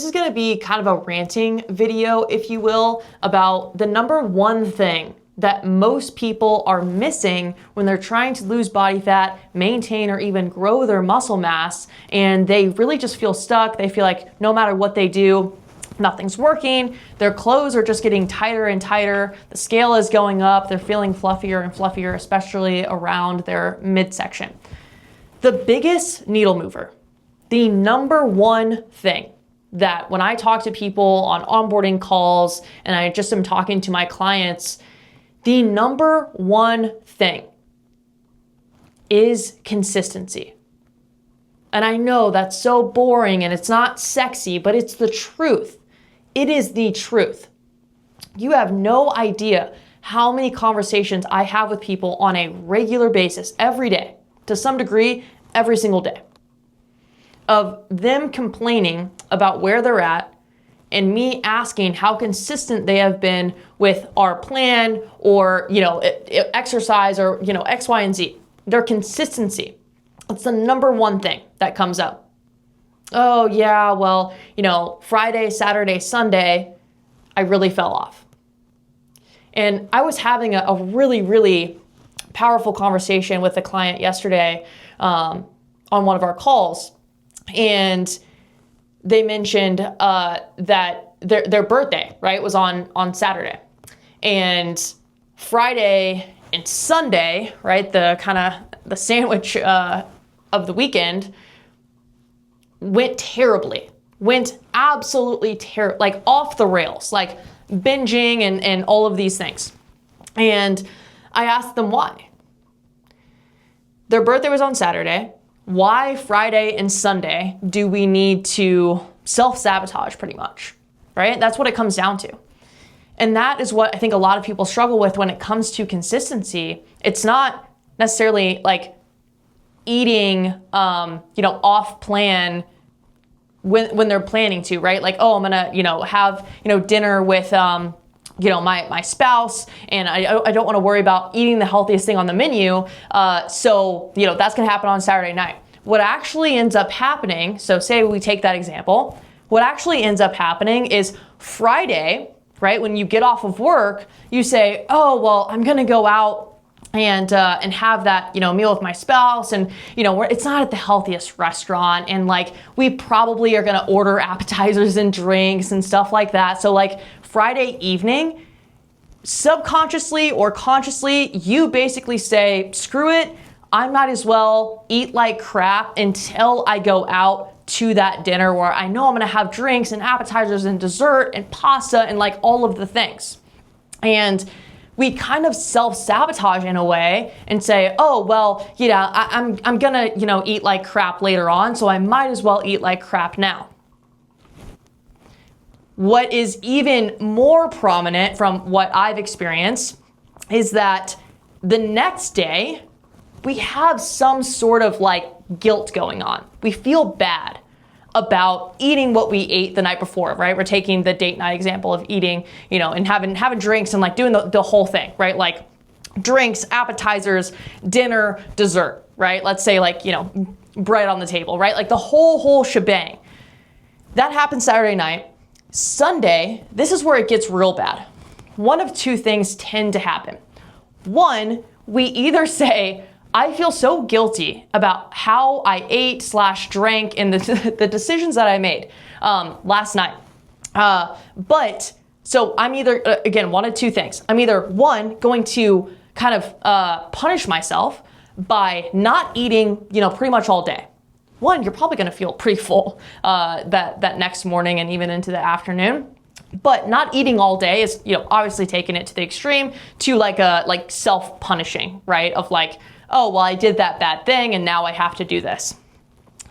This is gonna be kind of a ranting video, if you will, about the number one thing that most people are missing when they're trying to lose body fat, maintain, or even grow their muscle mass, and they really just feel stuck. They feel like no matter what they do, nothing's working. Their clothes are just getting tighter and tighter. The scale is going up. They're feeling fluffier and fluffier, especially around their midsection. The biggest needle mover, the number one thing that when I talk to people on onboarding calls and I just am talking to my clients, the number one thing is consistency. And I know that's so boring and it's not sexy, but it's the truth. It is the truth. You have no idea how many conversations I have with people on a regular basis, every day, to some degree, every single day, of them complaining about where they're at and me asking how consistent they have been with our plan or, exercise or, X, Y, and Z. Their consistency. It's the number one thing that comes up. Oh yeah, well, Friday, Saturday, Sunday, I really fell off. And I was having a really, really powerful conversation with a client yesterday on one of our calls. And they mentioned that their birthday, right, was on Saturday. And Friday and Sunday, right, the kind of the sandwich of the weekend, went terribly. Went absolutely terrible, like off the rails, like binging and all of these things. And I asked them why. Their birthday was on Saturday. Why Friday and Sunday do we need to self-sabotage pretty much, right? That's what it comes down to. And that is what I think a lot of people struggle with when it comes to consistency. It's not necessarily like eating, off plan when they're planning to, right? Like, oh, I'm gonna, have, dinner with, my spouse, and I don't want to worry about eating the healthiest thing on the menu. So that's going to happen on Saturday night. What actually ends up happening, so say we take that example, what actually ends up happening is Friday, right? When you get off of work, you say, oh, well, I'm going to go out and have that, meal with my spouse. And, it's not at the healthiest restaurant. And like, we probably are going to order appetizers and drinks and stuff like that. So like Friday evening, subconsciously or consciously, you basically say, screw it. I might as well eat like crap until I go out to that dinner where I know I'm going to have drinks and appetizers and dessert and pasta and like all of the things. And we kind of self-sabotage in a way and say, oh, well, I'm gonna, eat like crap later on, so I might as well eat like crap now. What is even more prominent from what I've experienced is that the next day we have some sort of like guilt going on. We feel bad about eating what we ate the night before, right? We're taking the date night example of eating, and having drinks and like doing the whole thing, right? Like drinks, appetizers, dinner, dessert, right? Let's say like, bread on the table, right? Like the whole shebang. That happens Saturday night. Sunday, this is where it gets real bad. One of two things tend to happen. One, we either say, I feel so guilty about how I ate / drank and the decisions that I made last night. But so I'm either, again, one of two things. I'm either one, going to kind of punish myself by not eating, pretty much all day. One, you're probably going to feel pretty full that next morning and even into the afternoon. But not eating all day is, obviously taking it to the extreme to like self-punishing, right? Of like, oh, well, I did that bad thing and now I have to do this.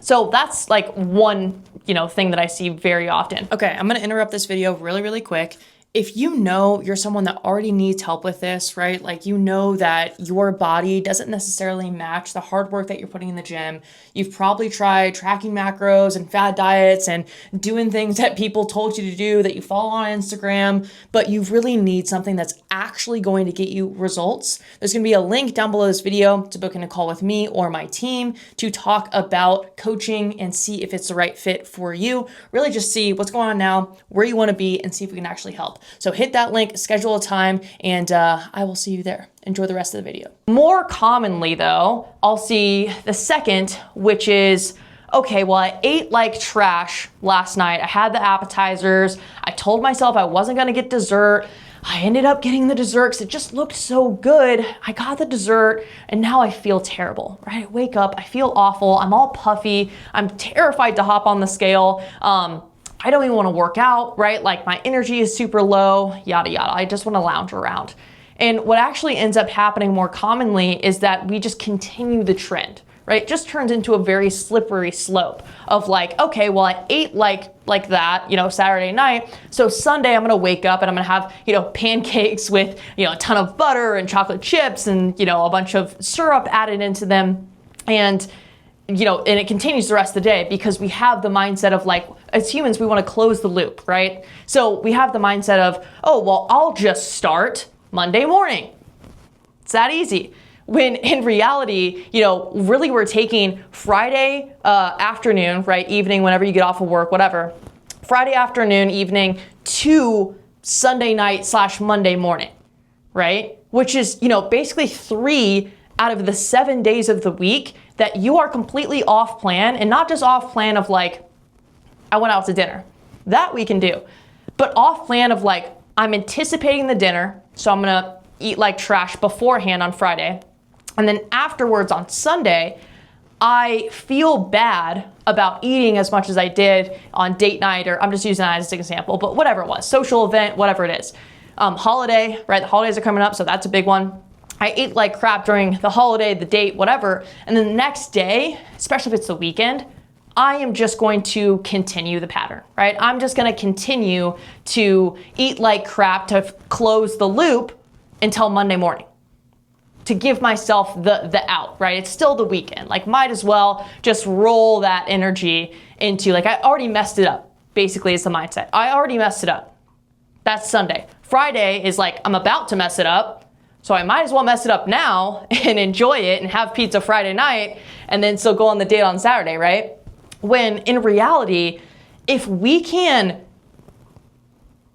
So that's like one, thing that I see very often. Okay, I'm gonna interrupt this video really, really quick if you know you're someone that already needs help with this, right? Like, you know that your body doesn't necessarily match the hard work that you're putting in the gym. You've probably tried tracking macros and fad diets and doing things that people told you to do that you follow on Instagram, but you really need something that's actually going to get you results. There's going to be a link down below this video to book in a call with me or my team to talk about coaching and see if it's the right fit for you. Really just see what's going on now, where you want to be, and see if we can actually help. So hit that link, schedule a time, and I will see you there. Enjoy the rest of the video. More commonly though, I'll see the second, which is, okay, well, I ate like trash last night. I had the appetizers. I told myself I wasn't gonna get dessert. I ended up getting the dessert because it just looked so good. I got the dessert and now I feel terrible, right? I wake up, I feel awful. I'm all puffy. I'm terrified to hop on the scale. I don't even want to work out, right? Like, my energy is super low, yada, yada. I just want to lounge around. And what actually ends up happening more commonly is that we just continue the trend, right? It just turns into a very slippery slope of like, okay, well, I ate like that, Saturday night. So Sunday I'm going to wake up and I'm going to have, pancakes with, a ton of butter and chocolate chips and, a bunch of syrup added into them. And it continues the rest of the day because we have the mindset of like, as humans, we want to close the loop, right? So we have the mindset of, oh, well, I'll just start Monday morning. It's that easy. When in reality, really we're taking Friday afternoon, right? Evening, whenever you get off of work, whatever. Friday afternoon, evening to Sunday night / Monday morning, right? Which is, basically 3 out of the 7 days of the week that you are completely off plan, and not just off plan of like, I went out to dinner. That we can do. But off plan of like, I'm anticipating the dinner, so I'm gonna eat like trash beforehand on Friday. And then afterwards on Sunday, I feel bad about eating as much as I did on date night, or I'm just using that as an example, but whatever it was, social event, whatever it is. Holiday, right? The holidays are coming up, so that's a big one. I ate like crap during the holiday, the date, whatever. And then the next day, especially if it's the weekend, I am just going to continue the pattern, right? I'm just going to continue to eat like crap to close the loop until Monday morning, to give myself the out, right? It's still the weekend. Like, might as well just roll that energy into, like, I already messed it up, basically is the mindset. I already messed it up. That's Sunday. Friday is like, I'm about to mess it up. So I might as well mess it up now and enjoy it and have pizza Friday night and then still go on the date on Saturday, right? When in reality, if we can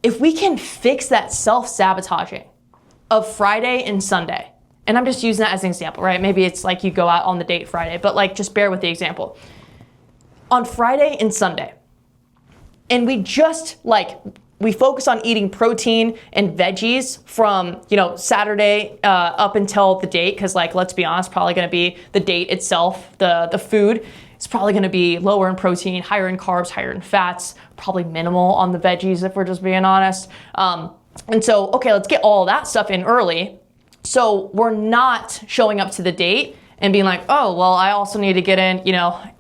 fix that self-sabotaging of Friday and Sunday, and I'm just using that as an example, right? Maybe it's like you go out on the date Friday, but like, just bear with the example. On Friday and Sunday, and we focus on eating protein and veggies from, Saturday up until the date, because like, let's be honest, probably going to be the date itself, the food is probably going to be lower in protein, higher in carbs, higher in fats, probably minimal on the veggies if we're just being honest. And so, okay, let's get all that stuff in early. So we're not showing up to the date and being like, oh, well, I also need to get in,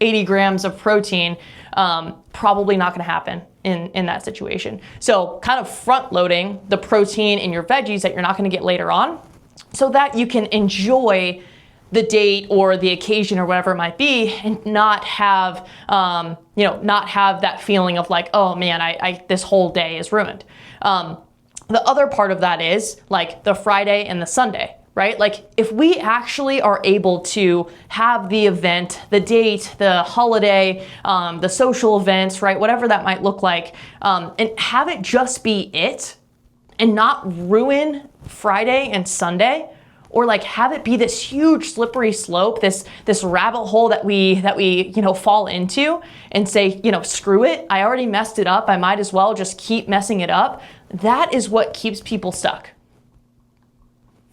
80 grams of protein. Probably not going to happen in that situation. So kind of front loading the protein in your veggies that you're not going to get later on, so that you can enjoy the date or the occasion or whatever it might be, and not have, not have that feeling of like, oh man, I this whole day is ruined. The other part of that is like the Friday and the Sunday, right? Like, if we actually are able to have the event, the date, the holiday, the social events, right? Whatever that might look like, and have it just be it and not ruin Friday and Sunday, or like have it be this huge slippery slope, this rabbit hole that we fall into and say, screw it, I already messed it up, I might as well just keep messing it up. That is what keeps people stuck.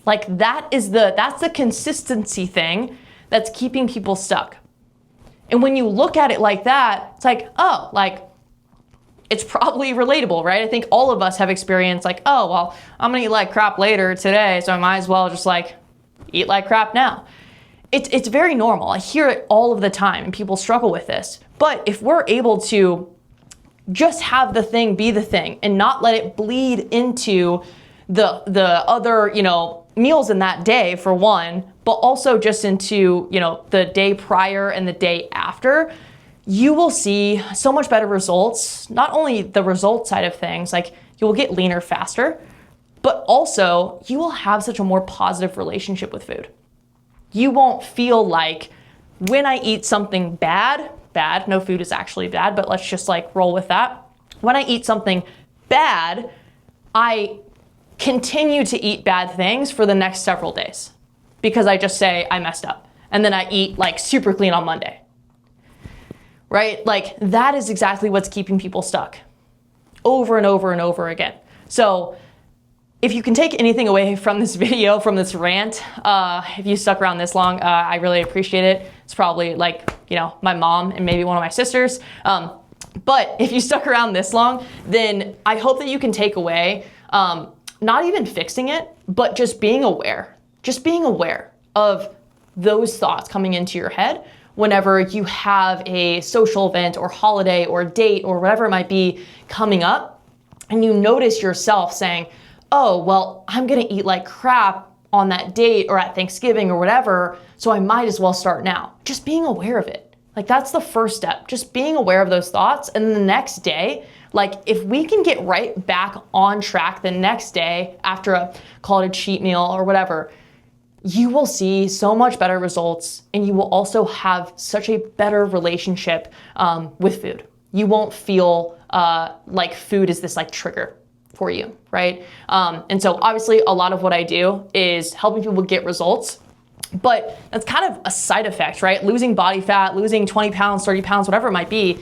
Like, that's the consistency thing that's keeping people stuck. And when you look at it like that, it's like, oh, like, it's probably relatable, right? I think all of us have experienced like, oh, well, I'm gonna eat like crap later today, so I might as well just like eat like crap now. It's very normal. I hear it all of the time and people struggle with this. But if we're able to just have the thing be the thing and not let it bleed into the other, meals in that day, for one, but also just into, the day prior and the day after, you will see so much better results. Not only the result side of things, like you will get leaner faster, but also you will have such a more positive relationship with food. You won't feel like when I eat something bad, no food is actually bad, but let's just like roll with that. When I eat something bad, I continue to eat bad things for the next several days because I just say I messed up and then I eat like super clean on Monday, right? Like that is exactly what's keeping people stuck over and over and over again. So if you can take anything away from this video, from this rant, if you stuck around this long, I really appreciate it. It's probably like, my mom and maybe one of my sisters. But if you stuck around this long, then I hope that you can take away, not even fixing it, but just being aware of those thoughts coming into your head whenever you have a social event or holiday or date or whatever it might be coming up, and you notice yourself saying, oh, well, I'm gonna eat like crap on that date or at Thanksgiving or whatever, so I might as well start now. Just being aware of it. Like that's the first step, just being aware of those thoughts. And then the next day, like if we can get right back on track the next day after call it a cheat meal or whatever, you will see so much better results, and you will also have such a better relationship with food. You won't feel like food is this like trigger for you, right? And so obviously a lot of what I do is helping people get results, but that's kind of a side effect, right? Losing body fat, losing 20 pounds, 30 pounds, whatever it might be,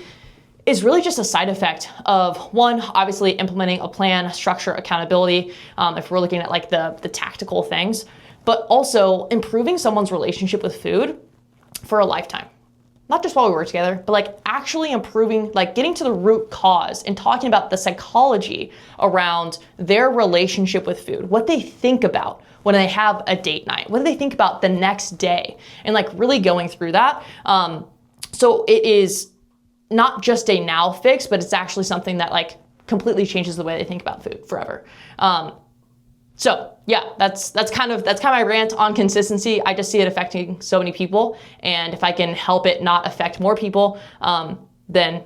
is really just a side effect of one, obviously implementing a plan, structure, accountability, if we're looking at like the tactical things, but also improving someone's relationship with food for a lifetime. Not just while we work together, but like actually improving, like getting to the root cause and talking about the psychology around their relationship with food, what they think about when they have a date night, what do they think about the next day, and like really going through that. So it is not just a now fix, but it's actually something that like completely changes the way they think about food forever. So yeah, that's kind of my rant on consistency. I just see it affecting so many people, and if I can help it not affect more people, then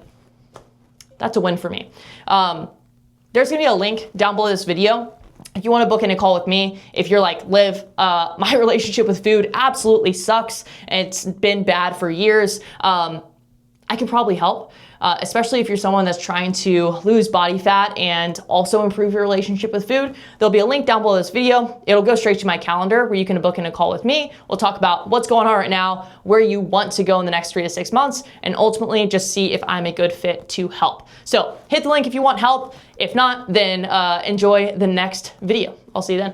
that's a win for me. There's gonna be a link down below this video if you want to book in a call with me. If you're like, Liv, my relationship with food absolutely sucks, it's been bad for years, I can probably help. Especially if you're someone that's trying to lose body fat and also improve your relationship with food. There'll be a link down below this video. It'll go straight to my calendar where you can book in a call with me. We'll talk about what's going on right now, where you want to go in the next 3 to 6 months, and ultimately just see if I'm a good fit to help. So hit the link if you want help. If not, then enjoy the next video. I'll see you then.